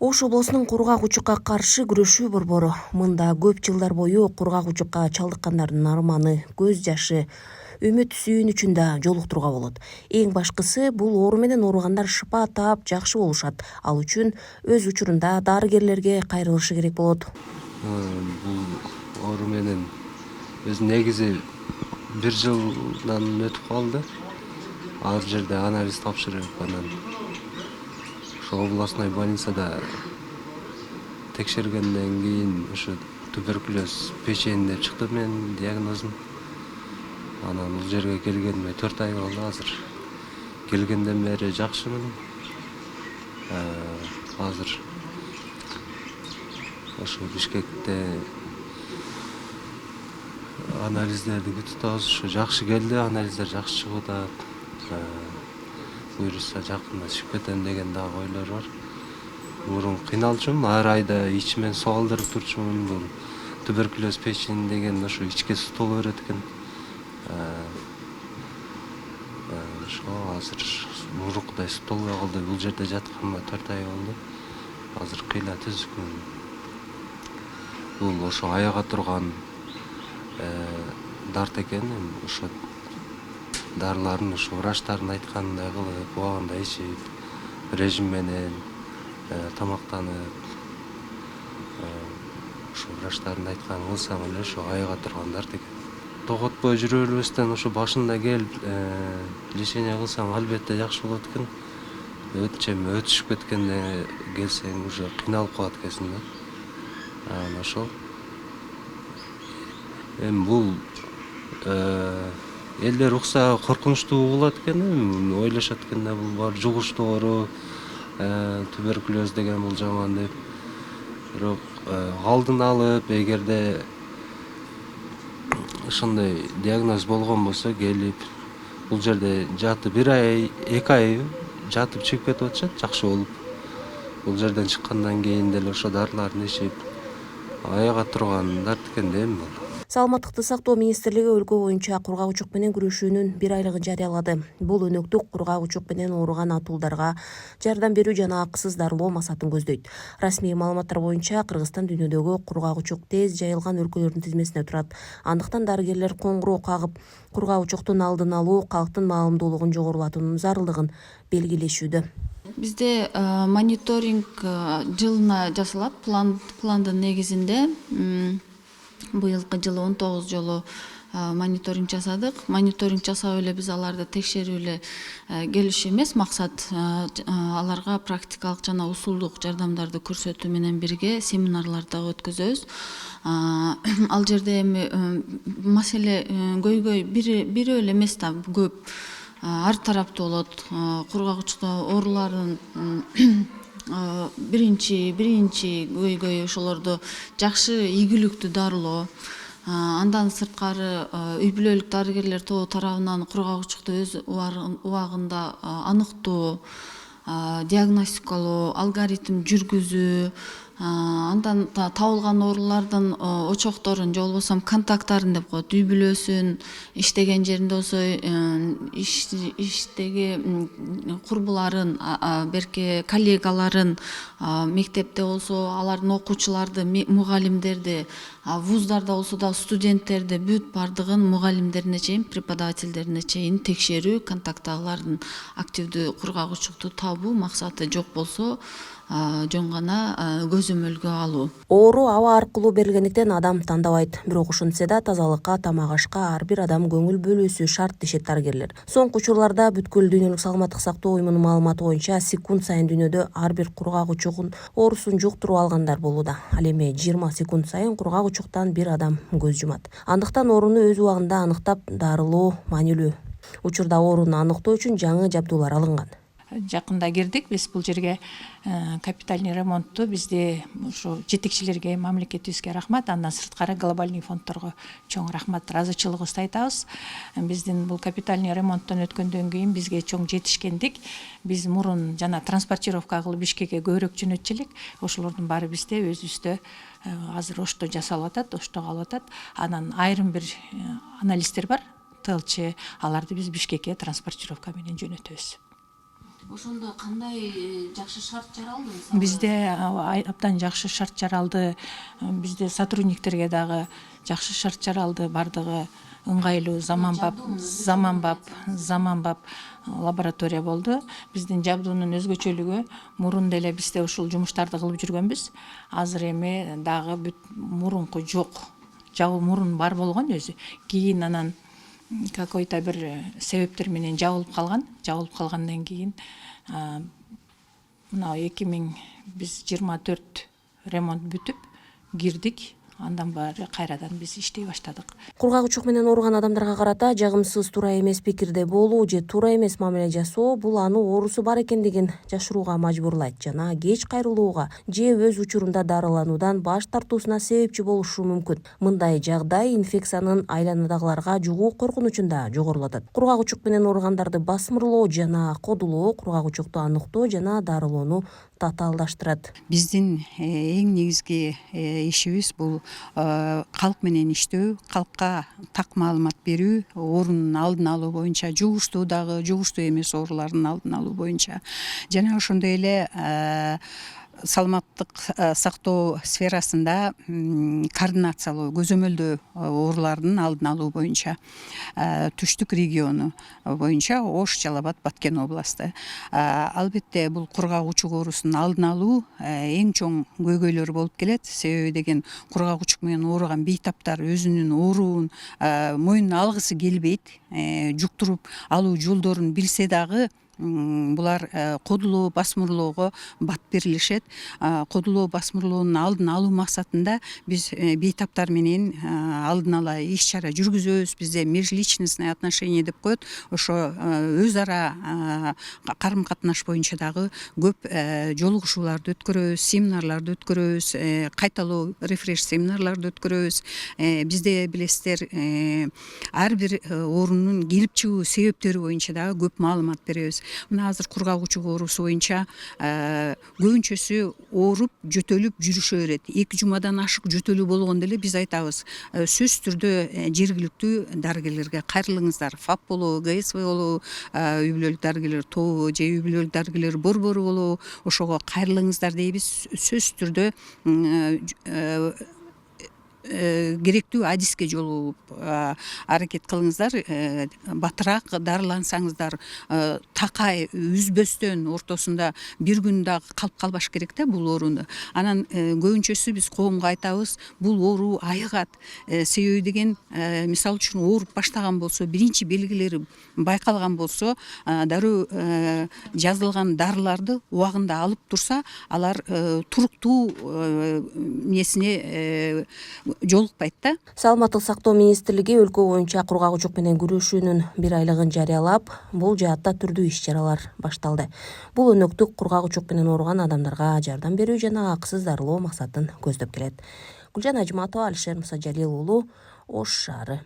Ош облусунун кургак учукка каршы күрөшүү борбору мында көп жылдар бою кургак учукка чалдыккандардын арманы, көз жашы, үмүт сүйүнүчүн да жолуктурууга болот. Эң башкысы бул оору менен ооругандар шыпа таап жакшы болушат. Ал үчүн өз учурунда дарыгерлерге кайрылышы керек болот. Бул оору менен өз негизи бир жылдан өтүп калды. Ар жерде анализ тапшырып, анан областной больницада текшергенден кийин ушу туберкулез печеньде чыкты менин диагнозум. Анан бул жерге келгениме 4 ай болду азыр. Келгенден бери жакшымын. Азыр ошо Бишкекте анализдерди күтүп атабыз. Ушу жакшы келди, анализдер жакшы чыгып атат. Буюрса жакында чыгып кетем деген дагы ойлор бар. Мурун кыйналчумун, ар айда ичимен суу алдырып турчумун. Бул туберкулез печень деген ошо ичке суу толо берет экен. Ошо азыр мурункудай суу толбой калды. Бул жерде жатканыма 4 ай болду. Азыр кыйла түзүкмүн. Бул ошо аяга турган дарт экен. Ошо дарыларын ушу врачтардын айтканындай кылып, убагында ичип, режим менен тамактанып, ушу врачтардын айтканын кылсаң эле ошо аяга турган дарт экен. Тоготпой жүрө бербестен ошо башында келип лечение кылсаң албетте жакшы болот экен. Өтүшүп кеткенде келсең уже кыйналып калат экенсиң да. Анан ошол эми бул элдер укса коркунучтуу угулат экен, ойлошот экен да бул бар жугуштуу оору, туберкулез деген бул жаман деп. Бирок алдын алып, эгерде ошондой диагноз болгон болсо келип, бул жерде жатып 1 ай, 2 ай жатып чыгып кетип атышат жакшы болуп. Бул жерден чыккандан кийин деле ошо дарыларын ичип, аяга турган дарт экен да эми бул. Саламаттыкты сактоо министрлиги өлкө боюнча кургак учук менен күрөшүүнүн 1 айлыгын жарыялады. Бул өнөктүк кургак учук менен ооруган атуулдарга жардам берүү жана акысыз дарылоо максатын көздөйт. Расмий маалыматтар боюнча Кыргызстан дүйнөдөгү кургак учук тез жайылган өлкөлөрдүн тизмесинде турат. Андыктан дарыгерлер коңгуроо кагып, кургак учуктун алдын алуу, калктын маалымдуулугун жогорулатуунун зарылдыгын белгилешүүдө. Бизде мониторинг жылына жасалат, пландын негизинде. Быйылкы жылы 19 жолу мониторинг жасадык. Мониторинг жасап эле биз аларды текшерүү эле келишүү эмес, максат аларга практикалык жана усулдук жардамдарды көрсөтүү менен бирге семинарлар дагы өткөзөбүз. Ал жерде эми маселе көйгөй бир эле эмес да көп, ар тараптуу болот. Кургак учукта оорулардын биринчи көйгөй ошолорду жакшы ийгиликтүү дарылоо. Андан сырткары үй бүлөлүк дарыгерлер тобу тарабынан кургак учукту өз убагында аныктоо, диагностикалоо, алгоритм жүргүзүү, андан табылган оорулардын очокторун же болбосо контакттарын деп коет, үй бүлөсүн, иштеген жеринде болсо иштеги курбуларын, берки коллегаларын, мектепте болсо алардын окуучуларды, мугалимдерди, вуздарда болсо да студенттерди бүт бардыгын мугалимдерине чейин, преподавательдерине чейин текшерүү, контакттагылардын активдүү кургак учукту табуу, максаты жок болсо жөн гана көзөмөлгө алуу. Оору аба аркылуу берилгендиктен адам тандабайт. Бирок ошентсе да тазалыкка, тамак ашка ар бир адам көңүл бөлүүсү шарт дешет дарыгерлер. Соңку учурларда бүткүл дүйнөлүк саламаттык сактоо уюмунун маалыматы боюнча секунд сайын дүйнөдө ар бир кургак учугун оорусун жуктуруп алгандар болууда. Ал эми 20 секунд сайын кургак учуктан бир адам көз жумат. Андыктан ооруну өз убагында аныктап дарылоо маанилүү. Учурда ооруну аныктоо үчүн жаңы жабдуулар алынган. Жакында кирдик биз бул жерге капитальный ремонтту бизде ушу жетекчилерге, мамлекетибизге рахмат, андан сырткары глобальный фонддорго чоң рахмат, ыраазычылыгыбызды айтабыз. Биздин бул капитальный ремонттон өткөндөн кийин бизге чоң жетишкендик. Биз мурун жана транспортировка кылып Бишкекке көбүрөөк жөнөтчү элек. Ошолордун баары бизде өзүбүздө азыр Ошто жасалып атат, Ошто калып атат. Анан айрым бир анализдер бар, ТЛЧ, аларды биз Бишкекке транспортировка менен жөнөтөбүз. ошондо кандай жакшы шарт жаралды? Мисалы Бизде абдан жакшы шарт жаралды. Бизде сотрудниктерге дагы жакшы шарт жаралды. Бардыгы ыңгайлуу, заманбап лаборатория болду. Биздин жабдуунун өзгөчөлүгү мурун деле бизде ушул жумуштарды кылып жүргөнбүз. Азыр эми дагы бүт мурунку жок. Жабуу мурун бар болгон өзү. Кийин анан какой-то бир себептер менен жабылып калган. Жабылып калгандан кийин мына 2024 ремонт бүтүп кирдик. Андан баары кайрадан биз иштей баштадык. Кургак учук менен ооруган адамдарга карата жагымсыз, туура эмес пикирде болуу же туура эмес мамиле жасоо бул аны оорусу бар экендигин жашырууга мажбурлайт жана кеч кайрылууга же өз учурунда дарылануудан баш тартуусуна себепчи болушу мүмкүн. Мындай жагдай инфекциянын айланадагыларга жугуу коркунучун да жогорулатат. Кургак учук менен ооругандарды басмырлоо жана кодулоо кургак учукту аныктоо жана дарылоону татаалдаштырат. Биздин эң негизги ишибиз бул калк менен иштөө, калкка так маалымат берүү, оорунун алдын алуу боюнча, жугуштуу дагы, жугуштуу эмес оорулардын алдын алуу боюнча жана ошондой эле саламаттык сактоо сферасында координациялоо, көзөмөлдөө оорулардын алдын алуу боюнча түштүк региону боюнча Ош, Жалал Абад, Баткен областы. Албетте бул кургак учук оорусунун алдын алуу эң чоң көйгөйлөр болуп келет. Себеби деген кургак учук менен ооруган бейтаптар өзүнүн ооруун мойнуна алгысы келбейт, жуктуруп алуу жолдорун билсе дагы булар кодулоо, басмырлоого бат берилишет. Кодулоо, басмырлоонун алдын алуу максатында биз бейтаптар менен алдын ала иш чара жүргүзөбүз. Бизде межличностное отношение деп коет. Ошо өз ара карым катнаш боюнча дагы көп жолугушууларды өткөрөбүз, семинарларды өткөрөбүз, кайталоо рефреш семинарларды өткөрөбүз. Бизде билесиздер ар бир оорунун келип чыгуу себептери боюнча дагы көп маалымат беребиз. Мына азыр кургак учук оорусу боюнча көбүнчөсү ооруп, жөтөлүп жүрүшө берет. 2 жумадан ашык жөтөлүү болгондо эле биз айтабыз, сөзсүз түрдө жергиликтүү дарыгерлерге кайрылыңыздар. ФАП болобу, ГСВ болобу, үй бүлөлүк дарыгерлер тобу же үй бүлөлүк дарыгерлер борбору болобу, ошого кайрылыңыздар дейбиз. Сөзсүз түрдө керектүү адиске жолугуп аракет кылыңыздар, батыраак дарылансаңыздар, такай үзбөстөн ортосунда бир күн дагы калып калбаш керек да бул ооруну. Анан көбүнчөсү биз коомго айтабыз, бул оору айыгат. Себеби деген мисалы үчүн ооруп баштаган болсо, биринчи белгилери байкалган болсо, дароо жазылган дарыларды убагында алып турса, алар туруктуу несине жолукпайт да. Саламаттык сактоо министрлиги өлкө боюнча кургак учук менен күрөшүүнүн 1 айлыгын жарыялап, бул жаатта түрдүү иш-чаралар башталды. Бул өнөктүк кургак учук менен ооруган адамдарга жардам берүү жана акысыз дарылоо максатын көздөп келет. Гүлжан Ажматова, Алишер Мусажалил уулу, Ош шаары.